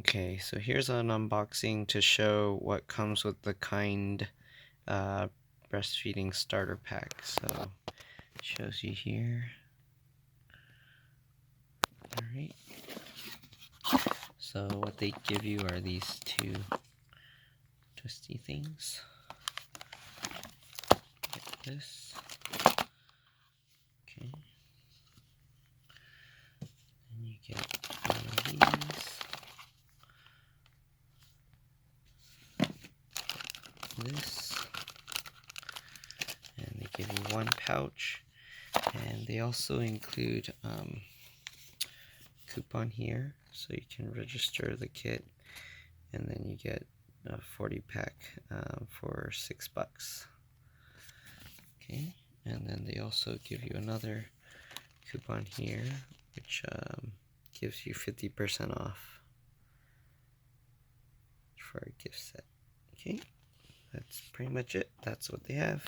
Okay, so here's an unboxing to show what comes with the Kiinde breastfeeding starter pack. So it shows you here. Alright. So what they give you are these two twisty things. Get this. Okay. And you get one of these. This. And they give you one pouch. And they also include coupon here, so you can register the kit, and then you get a 40-pack for $6. Okay, and then they also give you another coupon here, which gives you 50% off for a gift set. Okay, that's pretty much it. That's what they have.